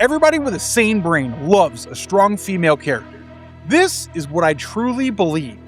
Everybody with a sane brain loves a strong female character. This is what I truly believe.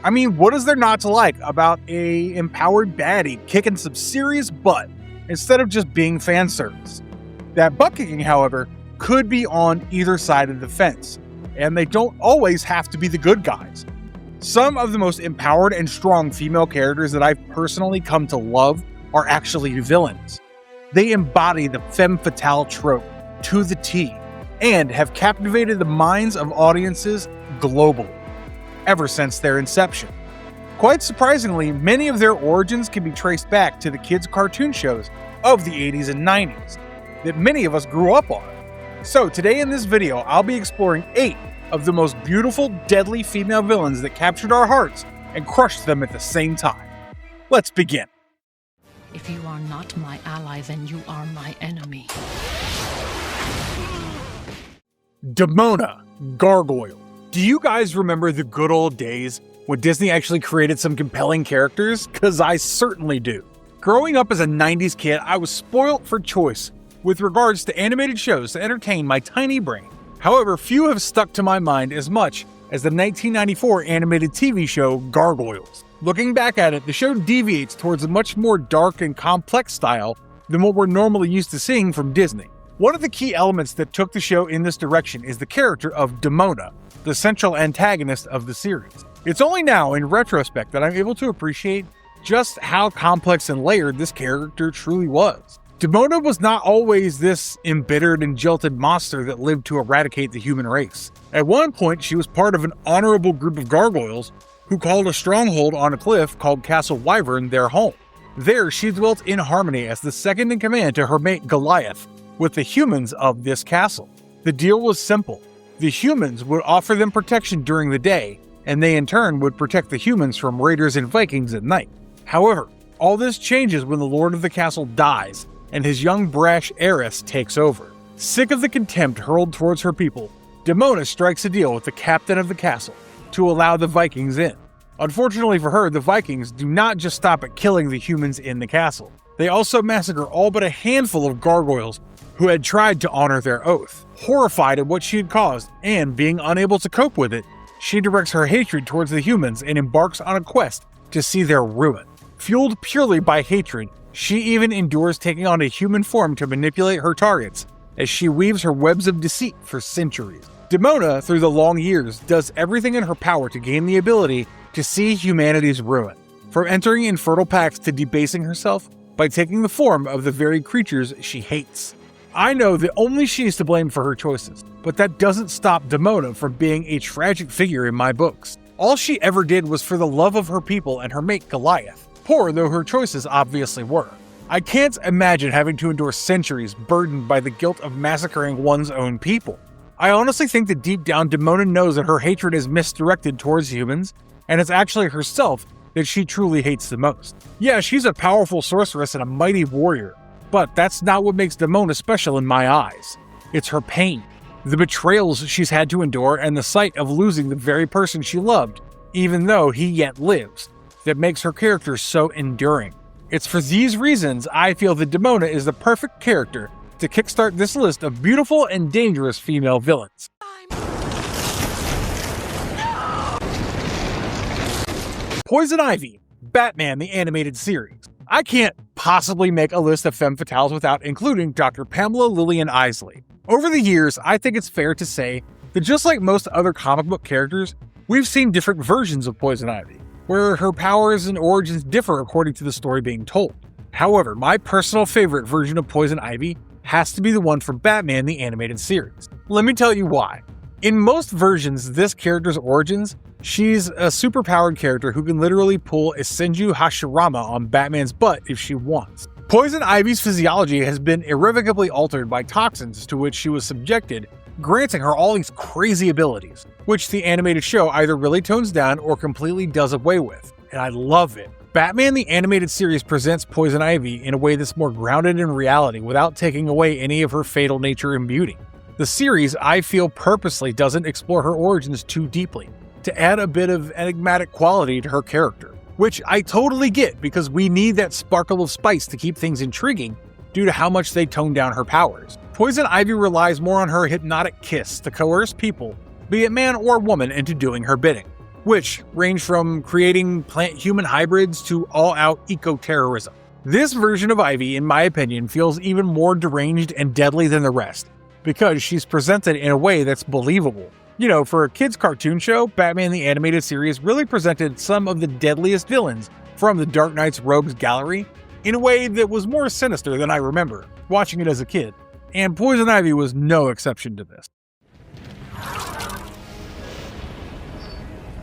I mean, what is there not to like about a empowered baddie kicking some serious butt instead of just being fan service? That butt kicking, however, could be on either side of the fence, and they don't always have to be the good guys. Some of the most empowered and strong female characters that I've personally come to love are actually villains. They embody the femme fatale trope to the T and have captivated the minds of audiences globally ever since their inception. Quite surprisingly, many of their origins can be traced back to the kids' cartoon shows of the 80s and 90s that many of us grew up on. So today in this video, I'll be exploring 8 of the most beautiful, deadly female villains that captured our hearts and crushed them at the same time. Let's begin. If you are not my ally, then you are my enemy. Demona, Gargoyle. Do you guys remember the good old days when Disney actually created some compelling characters? Cause I certainly do. Growing up as a 90s kid, I was spoiled for choice with regards to animated shows to entertain my tiny brain. However, few have stuck to my mind as much as the 1994 animated TV show Gargoyles. Looking back at it, the show deviates towards a much more dark and complex style than what we're normally used to seeing from Disney. One of the key elements that took the show in this direction is the character of Demona, the central antagonist of the series. It's only now, in retrospect, that I'm able to appreciate just how complex and layered this character truly was. Demona was not always this embittered and jilted monster that lived to eradicate the human race. At one point, she was part of an honorable group of gargoyles who called a stronghold on a cliff called Castle Wyvern their home. There, she dwelt in harmony as the second in command to her mate Goliath with the humans of this castle. The deal was simple. The humans would offer them protection during the day, and they in turn would protect the humans from raiders and Vikings at night. However, all this changes when the lord of the castle dies, and his young brash heiress takes over. Sick of the contempt hurled towards her people, Demona strikes a deal with the captain of the castle to allow the Vikings in. Unfortunately for her, the Vikings do not just stop at killing the humans in the castle. They also massacre all but a handful of gargoyles who had tried to honor their oath. Horrified at what she had caused, and being unable to cope with it, she directs her hatred towards the humans and embarks on a quest to see their ruin. Fueled purely by hatred, she even endures taking on a human form to manipulate her targets, as she weaves her webs of deceit for centuries. Demona, through the long years, does everything in her power to gain the ability to see humanity's ruin, from entering infertile pacts to debasing herself by taking the form of the very creatures she hates. I know that only she is to blame for her choices, but that doesn't stop Demona from being a tragic figure in my books. All she ever did was for the love of her people and her mate Goliath, poor though her choices obviously were. I can't imagine having to endure centuries burdened by the guilt of massacring one's own people. I honestly think that deep down Demona knows that her hatred is misdirected towards humans, and it's actually herself that she truly hates the most. Yeah, she's a powerful sorceress and a mighty warrior, but that's not what makes Demona special in my eyes. It's her pain, the betrayals she's had to endure, and the sight of losing the very person she loved, even though he yet lives, that makes her character so enduring. It's for these reasons I feel that Demona is the perfect character to kickstart this list of beautiful and dangerous female villains. Poison Ivy, Batman the Animated Series. I can't possibly make a list of femme fatales without including Dr. Pamela Lillian Isley. Over the years, I think it's fair to say that just like most other comic book characters, we've seen different versions of Poison Ivy, where her powers and origins differ according to the story being told. However, my personal favorite version of Poison Ivy has to be the one from Batman the Animated Series. Let me tell you why. In most versions, this character's origins, she's a superpowered character who can literally pull a Senju Hashirama on Batman's butt if she wants. Poison Ivy's physiology has been irrevocably altered by toxins to which she was subjected, granting her all these crazy abilities, which the animated show either really tones down or completely does away with, and I love it. Batman the Animated Series presents Poison Ivy in a way that's more grounded in reality without taking away any of her fatal nature and beauty. The series, I feel, purposely doesn't explore her origins too deeply, to add a bit of enigmatic quality to her character, which I totally get because we need that sparkle of spice to keep things intriguing, due to how much they tone down her powers. Poison Ivy relies more on her hypnotic kiss to coerce people, be it man or woman, into doing her bidding, which range from creating plant-human hybrids to all-out eco-terrorism. This version of Ivy, in my opinion, feels even more deranged and deadly than the rest, because she's presented in a way that's believable. For a kids' cartoon show, Batman the Animated Series really presented some of the deadliest villains from the Dark Knight's Rogues Gallery in a way that was more sinister than I remember watching it as a kid, and Poison Ivy was no exception to this.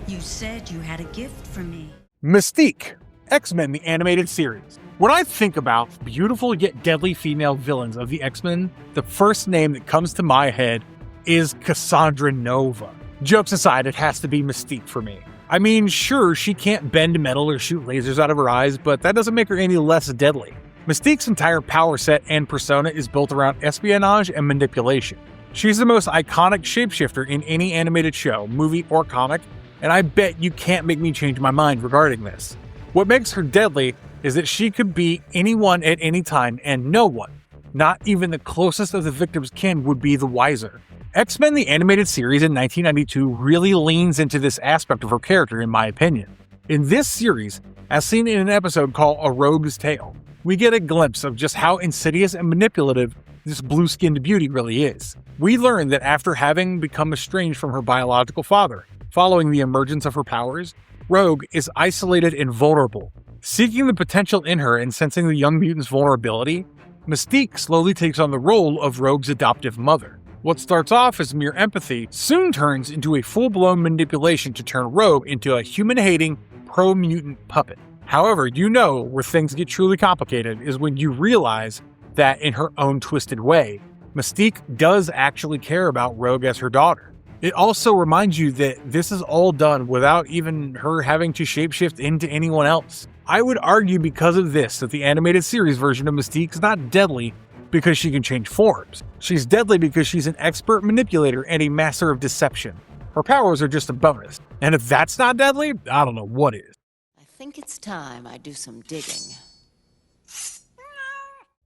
You said you had a gift for me. Mystique, X-Men the Animated Series. When I think about beautiful yet deadly female villains of the X-Men, the first name that comes to my head is Cassandra Nova. Jokes aside, it has to be Mystique for me. I mean, sure, she can't bend metal or shoot lasers out of her eyes, but that doesn't make her any less deadly. Mystique's entire power set and persona is built around espionage and manipulation. She's the most iconic shapeshifter in any animated show, movie, or comic, and I bet you can't make me change my mind regarding this. What makes her deadly is that she could be anyone at any time, and no one, not even the closest of the victim's kin, would be the wiser. X-Men the Animated Series in 1992 really leans into this aspect of her character, in my opinion. In this series, as seen in an episode called A Rogue's Tale, we get a glimpse of just how insidious and manipulative this blue-skinned beauty really is. We learn that after having become estranged from her biological father, following the emergence of her powers, Rogue is isolated and vulnerable. Seeking the potential in her and sensing the young mutant's vulnerability, Mystique slowly takes on the role of Rogue's adoptive mother. What starts off as mere empathy soon turns into a full-blown manipulation to turn Rogue into a human-hating, pro-mutant puppet. However, where things get truly complicated is when you realize that, in her own twisted way, Mystique does actually care about Rogue as her daughter. It also reminds you that this is all done without even her having to shapeshift into anyone else. I would argue because of this that the animated series version of Mystique is not deadly because she can change forms. She's deadly because she's an expert manipulator and a master of deception. Her powers are just a bonus. And if that's not deadly, I don't know what is. I think it's time I do some digging.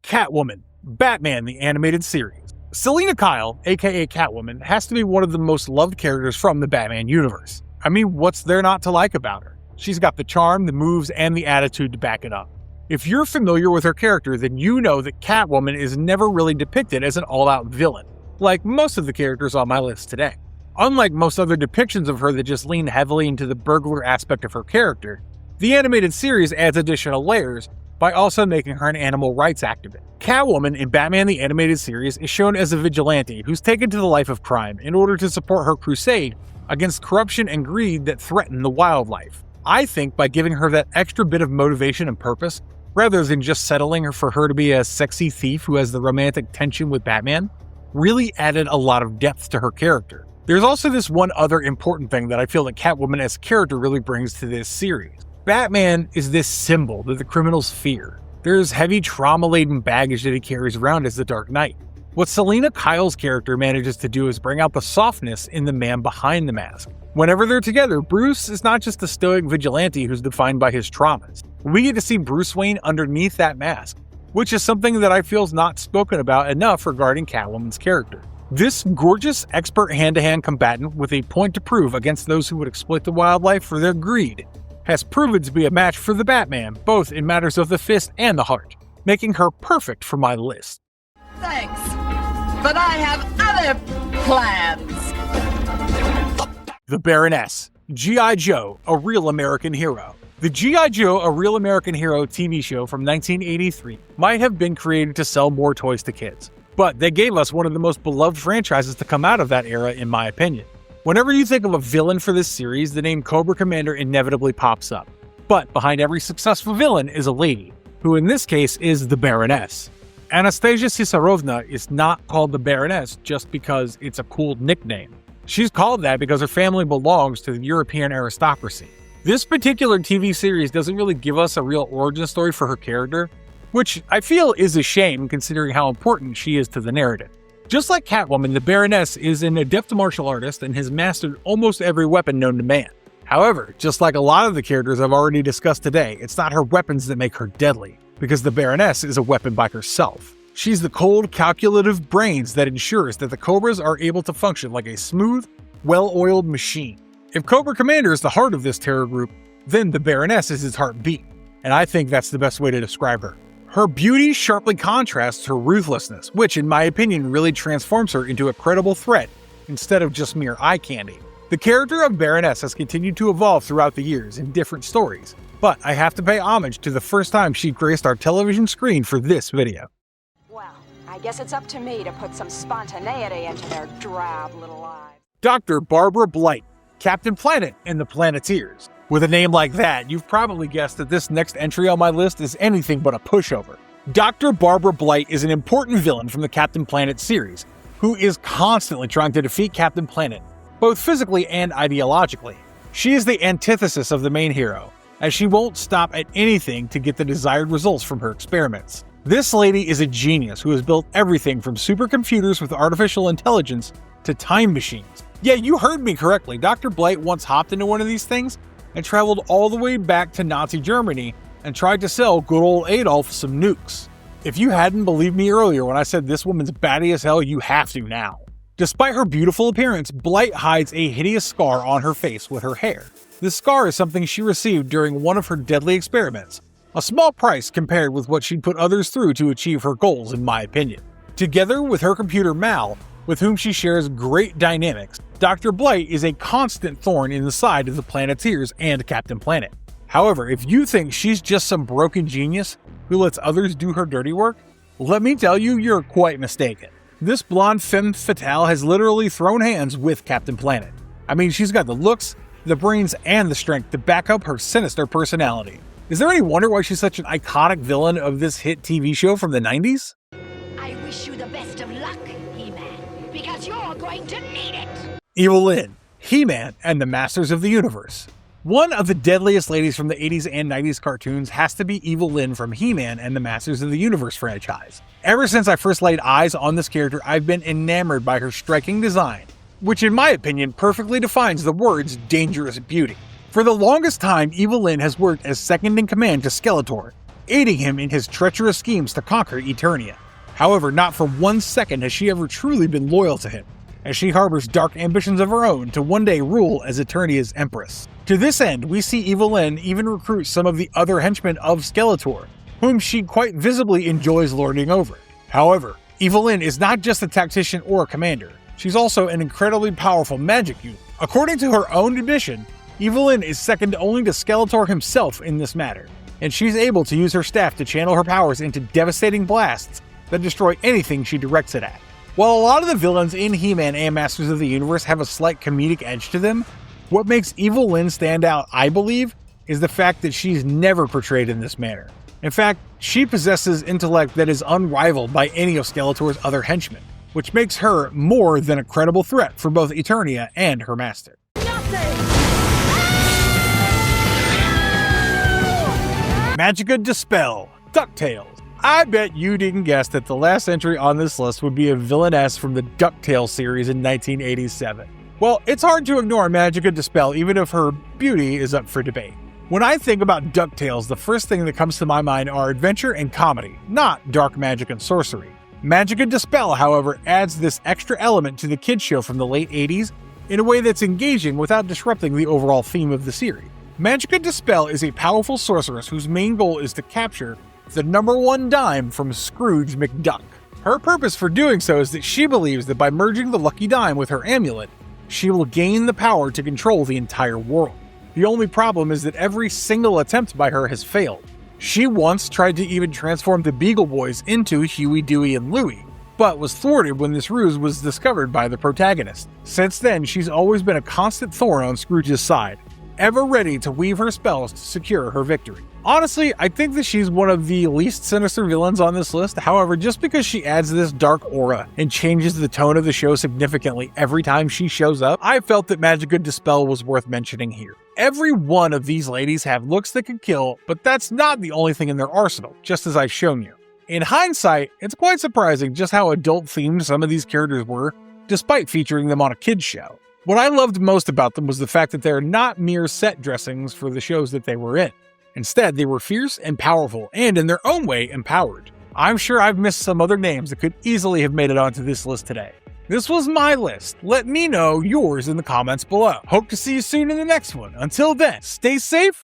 Catwoman, Batman the Animated Series. Selina Kyle, aka Catwoman, has to be one of the most loved characters from the Batman universe. I mean, what's there not to like about her? She's got the charm, the moves, and the attitude to back it up. If you're familiar with her character, then you know that Catwoman is never really depicted as an all-out villain, like most of the characters on my list today. Unlike most other depictions of her that just lean heavily into the burglar aspect of her character, the animated series adds additional layers by also making her an animal rights activist. Catwoman in Batman the Animated Series is shown as a vigilante who's taken to the life of crime in order to support her crusade against corruption and greed that threaten the wildlife. I think by giving her that extra bit of motivation and purpose, rather than just settling for her to be a sexy thief who has the romantic tension with Batman, really added a lot of depth to her character. There's also this one other important thing that I feel that Catwoman as a character really brings to this series. Batman is this symbol that the criminals fear. There's heavy trauma-laden baggage that he carries around as the Dark Knight. What Selina Kyle's character manages to do is bring out the softness in the man behind the mask. Whenever they're together, Bruce is not just a stoic vigilante who's defined by his traumas. We get to see Bruce Wayne underneath that mask, which is something that I feel is not spoken about enough regarding Catwoman's character. This gorgeous, expert hand-to-hand combatant with a point to prove against those who would exploit the wildlife for their greed has proven to be a match for the Batman, both in matters of the fist and the heart, making her perfect for my list. Thanks, but I have other plans. The Baroness, G.I. Joe, A Real American Hero. The G.I. Joe, A Real American Hero TV show from 1983 might have been created to sell more toys to kids, but they gave us one of the most beloved franchises to come out of that era, in my opinion. Whenever you think of a villain for this series, the name Cobra Commander inevitably pops up. But behind every successful villain is a lady, who in this case is the Baroness. Anastasia Cisarovna is not called the Baroness just because it's a cool nickname. She's called that because her family belongs to the European aristocracy. This particular TV series doesn't really give us a real origin story for her character, which I feel is a shame considering how important she is to the narrative. Just like Catwoman, the Baroness is an adept martial artist and has mastered almost every weapon known to man. However, just like a lot of the characters I've already discussed today, it's not her weapons that make her deadly. because the Baroness is a weapon by herself. She's the cold, calculative brains that ensures that the Cobras are able to function like a smooth, well-oiled machine. If Cobra Commander is the heart of this terror group, then the Baroness is its heartbeat, and I think that's the best way to describe her. Her beauty sharply contrasts her ruthlessness, which in my opinion really transforms her into a credible threat instead of just mere eye candy. The character of Baroness has continued to evolve throughout the years in different stories, but I have to pay homage to the first time she graced our television screen for this video. Well, I guess it's up to me to put some spontaneity into their drab little lives. Dr. Barbara Blight, Captain Planet and the Planeteers. With a name like that, you've probably guessed that this next entry on my list is anything but a pushover. Dr. Barbara Blight is an important villain from the Captain Planet series, who is constantly trying to defeat Captain Planet, both physically and ideologically. She is the antithesis of the main hero, as she won't stop at anything to get the desired results from her experiments. This lady is a genius who has built everything from supercomputers with artificial intelligence to time machines. Yeah, you heard me correctly. Dr. Blight once hopped into one of these things and traveled all the way back to Nazi Germany and tried to sell good old Adolf some nukes. If you hadn't believed me earlier when I said this woman's baddie as hell, you have to now. Despite her beautiful appearance, Blight hides a hideous scar on her face with her hair. This scar is something she received during one of her deadly experiments, a small price compared with what she'd put others through to achieve her goals, in my opinion. Together with her computer Mal, with whom she shares great dynamics, Dr. Blight is a constant thorn in the side of the Planeteers and Captain Planet. However, if you think she's just some broken genius who lets others do her dirty work, let me tell you, you're quite mistaken. This blonde femme fatale has literally thrown hands with Captain Planet. I mean, she's got the looks, the brains, and the strength to back up her sinister personality. Is there any wonder why she's such an iconic villain of this hit TV show from the 90s? I wish you the best of luck, He-Man, because you're going to need it! Evil Lyn, He-Man, and the Masters of the Universe. One of the deadliest ladies from the 80s and 90s cartoons has to be Evil Lyn from He-Man and the Masters of the Universe franchise. Ever since I first laid eyes on this character, I've been enamored by her striking design, which in my opinion perfectly defines the words dangerous beauty. For the longest time, Evil Lyn has worked as second in command to Skeletor, aiding him in his treacherous schemes to conquer Eternia. However, not for 1 second has she ever truly been loyal to him, as she harbors dark ambitions of her own to one day rule as Eternia's Empress. To this end, we see Evil Lyn even recruit some of the other henchmen of Skeletor, whom she quite visibly enjoys lording over. However, Evil Lyn is not just a tactician or a commander, she's also an incredibly powerful magic user. According to her own admission, Evil Lyn is second only to Skeletor himself in this matter, and she's able to use her staff to channel her powers into devastating blasts that destroy anything she directs it at. While a lot of the villains in He-Man and Masters of the Universe have a slight comedic edge to them, what makes Evil Lyn stand out, I believe, is the fact that she's never portrayed in this manner. In fact, she possesses intellect that is unrivaled by any of Skeletor's other henchmen, which makes her more than a credible threat for both Eternia and her master. Magica Dispel, DuckTales. I bet you didn't guess that the last entry on this list would be a villainess from the DuckTales series in 1987. Well, it's hard to ignore Magica Dispel even if her beauty is up for debate. When I think about DuckTales, the first thing that comes to my mind are adventure and comedy, not dark magic and sorcery. Magica Dispel, however, adds this extra element to the kids show from the late 80s in a way that's engaging without disrupting the overall theme of the series. Magica Dispel is a powerful sorceress whose main goal is to capture the #1 dime from Scrooge McDuck. Her purpose for doing so is that she believes that by merging the lucky dime with her amulet, she will gain the power to control the entire world. The only problem is that every single attempt by her has failed. She once tried to even transform the Beagle Boys into Huey, Dewey, and Louie, but was thwarted when this ruse was discovered by the protagonist. Since then, she's always been a constant thorn on Scrooge's side, ever ready to weave her spells to secure her victory. Honestly, I think that she's one of the least sinister villains on this list. However, just because she adds this dark aura and changes the tone of the show significantly every time she shows up, I felt that Magica Dispel was worth mentioning here. Every one of these ladies have looks that can kill, but that's not the only thing in their arsenal, just as I've shown you. In hindsight, it's quite surprising just how adult-themed some of these characters were, despite featuring them on a kids show. What I loved most about them was the fact that they're not mere set dressings for the shows that they were in. Instead, they were fierce and powerful, and in their own way, empowered. I'm sure I've missed some other names that could easily have made it onto this list today. This was my list. Let me know yours in the comments below. Hope to see you soon in the next one. Until then, stay safe